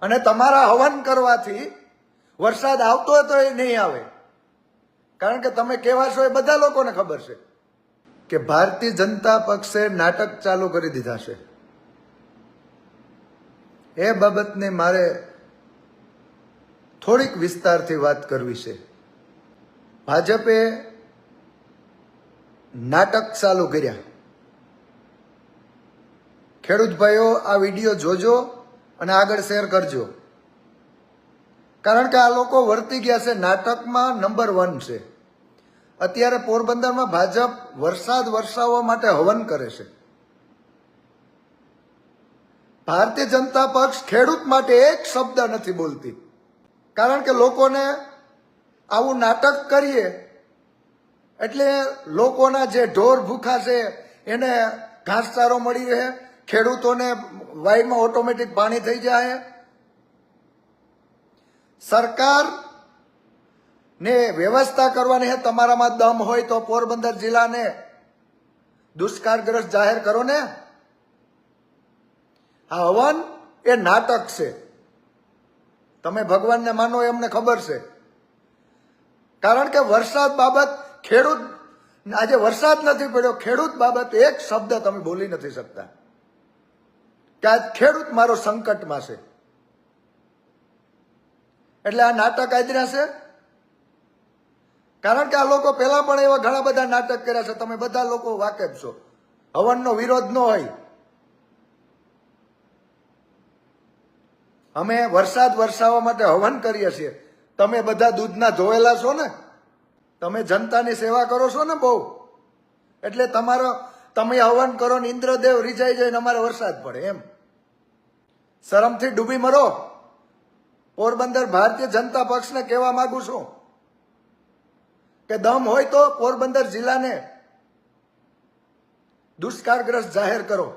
અને તમારા હવન કરવાથી વરસાદ આવતો હોય તો એ નહીં આવે, કારણ કે તમે કેવા છો એ બધા લોકોને ખબર છે કે ભારતીય જનતા પક્ષે નાટક ચાલુ કરી દીધા છે. એ બાબતને મારે થોડીક વિસ્તારથી વાત કરવી છે. ભાજપે નાટક ચાલુ કર્યા. ખેડૂત ભાઈઓ આ વિડીયો જોજો અને આગળ શેર કરજો, કારણ કે આ લોકો વર્તી ગયા છે નાટકમાં નંબર 1 છે. અત્યારે પોરબંદરમાં ભાજપ વરસાદ વરસાવવા માટે હવન કરે છે. ભારતીય જનતા પક્ષ ખેડૂત માટે એક શબ્દ નથી બોલતી, કારણ કે લોકોને આવું નાટક કરીએ એટલે લોકોના જે ઢોર ભૂખા છે એને ઘાસચારો મળી રહે, ખેડૂતોને વાયમાં ઓટોમેટિક પાણી થઈ જાય. સરકાર ને વ્યવસ્થા કરવાની છે. તમારામાં દમ હોય તો પોરબંદર જિલ્લાને દુષ્કાળગ્રસ્ત જાહેર કરો ને. આ હવન એ નાટક છે. તમે ભગવાનને માનો એમને ખબર છે, કારણ કે વરસાદ બાબત ખેડૂત, આજે વરસાદ નથી પડ્યો, ખેડૂત બાબત એક શબ્દ તમે બોલી નથી શકતા કે આજ ખેડૂત મારો સંકટમાં છે. એટલે આ નાટક આદર્યા છે, કારણ કે આ લોકો પહેલા પણ એવા ઘણા બધા નાટક કર્યા છે. તમે બધા લોકો વાકેફ છો. હવનનો વિરોધ ન હોય. અમે વરસાદ વરસાવવા માટે હવન કરીએ છીએ. તમે બધા દૂધના ધોયેલા છો ને, તમે જનતાની સેવા કરો છો ને બહુ, એટલે તમે હવન કરો ને ઇન્દ્રદેવ રીઝાઈ જાય ને અમારે વરસાદ પડે એમ. શરમથી ડૂબી મરો. પોરબંદર ભારતીય જનતા પક્ષને કહેવા માંગુ છું કે દમ હોય તો પોરબંદર જિલ્લાને દુષ્કાળગ્રસ્ત જાહેર કરો.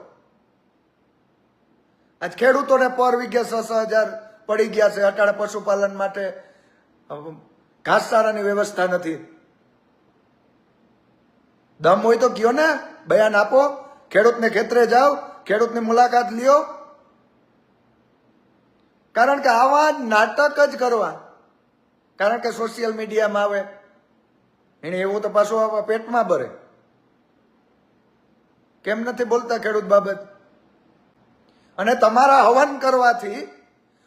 આજ ખેડૂતોને પર વીઘે 6,000 પડી ગયા છે. અટાણે પશુપાલન માટે ઘાસચારાની વ્યવસ્થા નથી. દમ હોય તો કયો ને, બયાન આપો, ખેડૂતને ખેતરે જાઓ, ખેડૂતની મુલાકાત લ્યો. કારણ કે આવા નાટક જ કરવા, કારણ કે સોશિયલ મીડિયામાં આવે એને એવું તો પાછું પેટમાં ભરે. કેમ નથી બોલતા ખેડૂત બાબત? અને તમારા હવન કરવાથી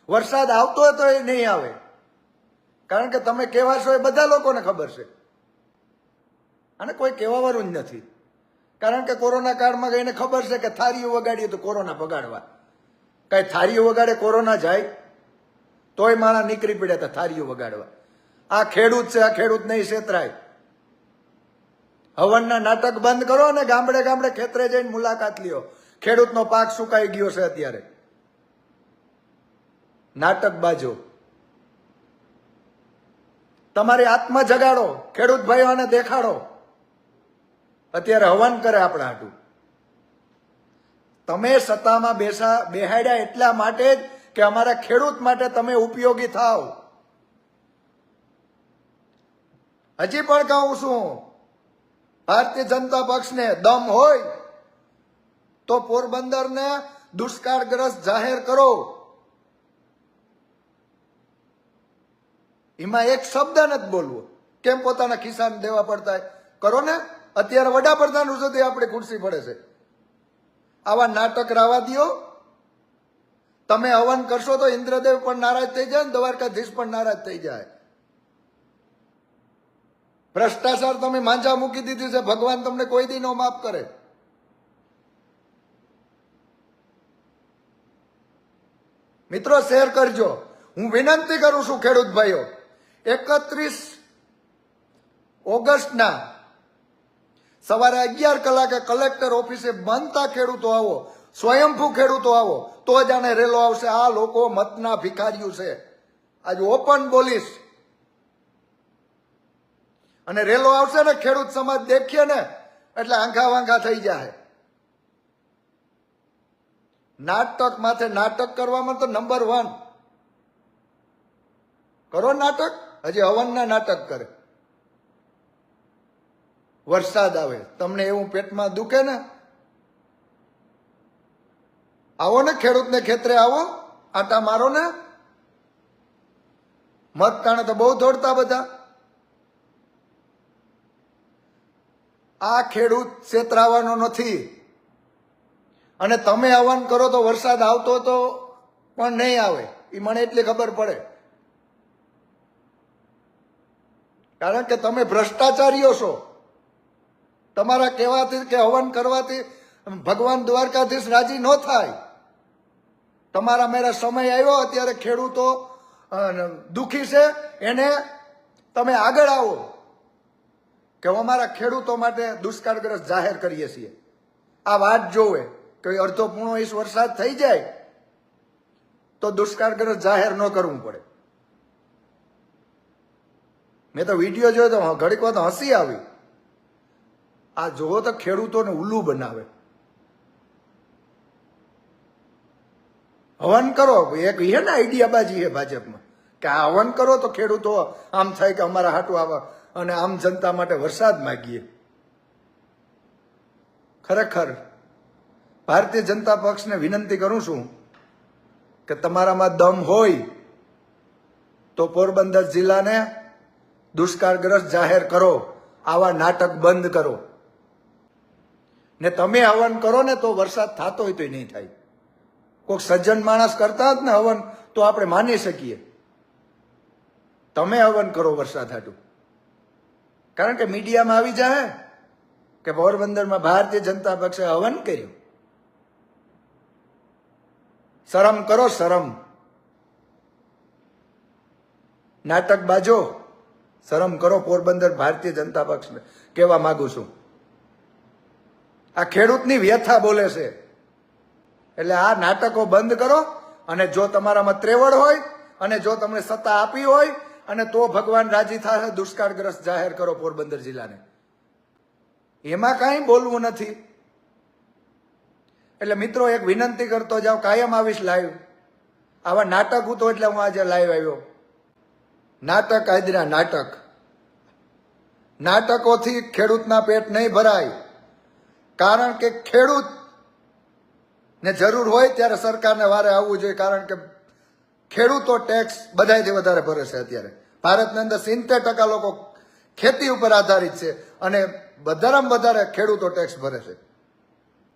વરસાદ આવતો હોય તો એ નહીં આવે, કારણ કે તમે કેવા છો એ બધા લોકોને ખબર છે. અને કોઈ કહેવાવાળું જ નથી, કારણ કે કોરોના કાળમાં એને ખબર છે કે થારીઓ વગાડીએ તો કોરોના ભગાડવા. કઈ થારીઓ વગાડે કોરોના જાય? તોય માણસ નીકળી પડ્યા હતા થારીઓ વગાડવા. આ ખેડૂત છે, આ ખેડૂત નહીં છેતરાય. હવનના નાટક બંધ કરો અને ગામડે ગામડે ખેતરે જઈને મુલાકાત લ્યો. ખેડૂતનો પાક સુકાઈ ગયો છે અત્યારે. નાટક બાજો. તમારી આત્મા જગાડો, ખેડૂત ભાઈઓને દેખાડો. અત્યારે હવન કરે આપણા હાટું. તમે સત્તામાં બેહાડ્યા એટલા માટે જ કે અમારા ખેડૂત માટે તમે ઉપયોગી થાવ. હજી પણ કહું છું, ભારતીય જનતા પક્ષને દમ હોય તો પોરબંદરને દુષ્કાળગ્રસ્ત જાહેર કરો. એમાં એક શબ્દ નથી બોલવો. કેમ પોતાના ખિસ્સાને દેવા પડતા? કરો ને. અત્યારે વડાપ્રધાન સુધી આપણી ખુરશી પડે છે. આવા નાટક રાવા દો. તમે હવન કરશો તો ઇન્દ્રદેવ પણ નારાજ થઈ જાય ને દ્વારકાધીશ પણ નારાજ થઈ જાય. ભ્રષ્ટાચાર તમે માંજા મૂકી દીધી છે. ભગવાન તમને કોઈ દી નો માફ કરે. મિત્રો શેર કરજો. હું વિનંતી કરું છું ખેડૂત ભાઈઓ, 31 ઓગસ્ટના સવારે 11 કલાકે કલેક્ટર ઓફિસે બનતા ખેડૂતો આવો, સ્વયંભૂ ખેડૂતો આવો, તો જ આને રેલો આવશે. આ લોકો મતના ભિખારીઓ છે. આજે ઓપન બોલીશ. અને રેલો આવશે ને, ખેડૂત સમાજ દેખીએ ને એટલે આંખા વાંખા થઈ જાય. નાટક માથે નાટક કરવામાં તો નંબર 1. કરો નાટક. હજી હવનના નાટક કરે. વરસાદ આવે તમને એવું પેટમાં દુખે ને, આવો ને ખેડૂતને ખેતરે આવો, આટા મારો ને. મત ટાણે તો બહુ દોડતા બધા. આ ખેડૂત છેતરાવાનો નથી. અને તમે હવન કરો તો વરસાદ આવતો તો પણ નહીં આવે, એ મને એટલી ખબર પડે. કારણ કે તમે ભ્રષ્ટાચારીઓ છો. તમારા કહેવાથી કે હવન કરવાથી ભગવાન દ્વારકાધીશ રાજી ન થાય. તમારા મેરા સમય આવ્યો, અત્યારે ખેડૂતો દુખી છે, એને તમે આગળ આવો કે અમારા ખેડૂતો માટે દુષ્કાળગ્રસ્ત જાહેર કરીએ છીએ. આ વાત જોવે કે અડધો પૂણો ઇંચ વરસાદ થઈ જાય તો દુષ્કાળગ્રસ્ત જાહેર ન કરવું પડે. મેં તો વિડીયો જોયો તો ઘડીક વાર તો હસી આવી. આ જોવો તો ખેડૂતોને ઉલ્લુ બનાવે. હવન કરો, એક હે ને આઈડિયાબાજી છે ભાજપમાં કે આ હવન કરો તો ખેડૂતો આમ થાય કે અમારા હાટું આવા અને આમ જનતા માટે વરસાદ માગીએ. ખરેખર ભારતીય જનતા પક્ષને વિનંતી કરું છું કે તમારામાં દમ હોય તો પોરબંદર જિલ્લાને દુષ્કાળગ્રસ્ત જાહેર કરો. આવા નાટક બંધ કરો. ને તમે હવન કરો ને તો વરસાદ થતો હોય તો નહીં થાય. કોઈક સજ્જન માણસ કરતા જ ને હવન તો આપણે માની શકીએ. તમે હવન કરો વરસાદ હાટું. કારણ કે મીડિયામાં આવી જાય કે પોરબંદરમાં ભારતીય જનતા પક્ષે હવન કર્યું. શરમ કરો, શરમ. નાટક બાજો, શરમ કરો. પોરબંદર ભારતીય જનતા પક્ષને કહેવા માંગુ છું. આ ખેડૂતની વ્યથા બોલે છે, એટલે આ નાટકો બંધ કરો. અને જો તમારામાં ત્રેવડ હોય અને જો તમને સત્તા આપી હોય અને તો ભગવાન રાજી થાય, દુષ્કાળગ્રસ્ત જાહેર કરો પોરબંદર જિલ્લાને. એમાં કાંઈ બોલવું નથી. એટલે મિત્રો એક વિનંતી કરતો જાઓ, કાયમ આવીશ લાઈવ. આવા નાટક હતો એટલે હું આજે લાઈવ આવ્યો. નાટક આદરા નાટક. નાટકોથી ખેડૂતના પેટ નહીં ભરાય. કારણ કે ખેડૂત ને જરૂર હોય ત્યારે સરકારને વારે આવવું જોઈએ. કારણ કે ખેડૂતો ટેક્સ બધાથી વધારે ભરે છે. અત્યારે ભારતની અંદર 70% લોકો ખેતી ઉપર આધારિત છે અને વધારેમાં વધારે ખેડૂતો ટેક્સ ભરે છે.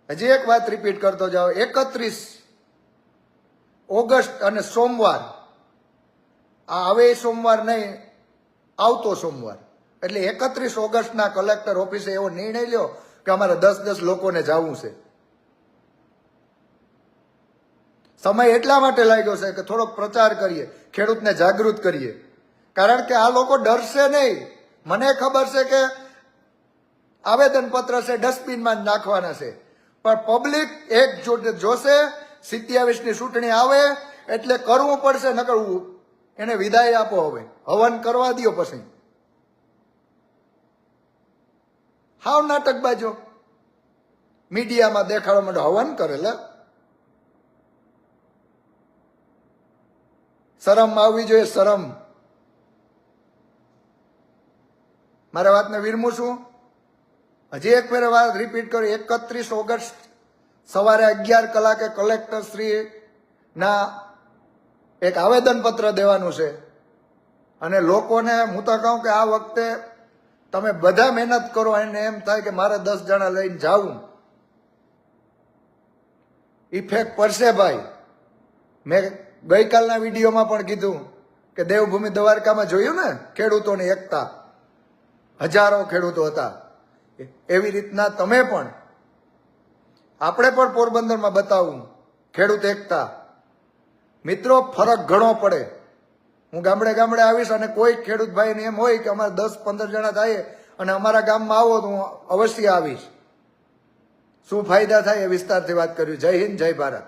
હજી એક વાત રિપીટ કરતો જાઓ, 31 ઓગસ્ટ અને સોમવાર, આ હવે સોમવાર નહીં, આવતો સોમવાર, એટલે 31 ઓગસ્ટના કલેક્ટર ઓફિસે એવો નિર્ણય લ્યો કે અમારે 10-10 લોકોને જવું છે. સમય એટલા માટે લાગ્યો છે કે થોડોક પ્રચાર કરીએ, ખેડૂતને જાગૃત કરીએ. કારણ કે આ લોકો ડરશે નહીં. મને ખબર છે કે આવેદનપત્ર છે ડસ્ટબિનમાં જ નાખવાના છે, પણ પબ્લિક એકજૂટ જોશે. 27ની ચૂંટણી આવે એટલે કરવું પડશે, ન કરવું એને વિદાય આપો. હવે હવન કરવા દો. પછી હાવ નાટક બાજો મીડિયામાં દેખાડવા માટે હવન કરેલા. શરમ આવવી જોઈએ, શરમ. મારા વાતને વિરમું છું. હજી એક ફેર વાત રિપીટ કરું, 31 ઓગસ્ટ સવારે 11 કલાકે કલેક્ટર શ્રી ના એક આવેદનપત્ર દેવાનું છે. અને લોકોને હું તો કહું કે આ વખતે તમે બધા મહેનત કરો. એને એમ થાય કે મારે 10 જણા લઈને જાવું, ઇફેક્ટ પડશે ભાઈ. મેં ગઈકાલના વિડીયોમાં પણ કીધું કે દેવભૂમિ દ્વારકામાં જોયું ને ખેડૂતોની એકતા, હજારો ખેડૂતો હતા. એવી રીતના તમે પણ, આપણે પણ પોરબંદરમાં બતાવું ખેડૂત એકતા. મિત્રો ફરક ઘણો પડે. હું ગામડે ગામડે આવીશ અને કોઈ ખેડૂત ભાઈને એમ હોય કે અમારે 10-15 જણા થાય અને અમારા ગામમાં આવો તો હું અવશ્ય આવીશ. શું ફાયદા થાય એ વિસ્તારથી વાત કર્યું. જય હિન્દ, જય ભારત.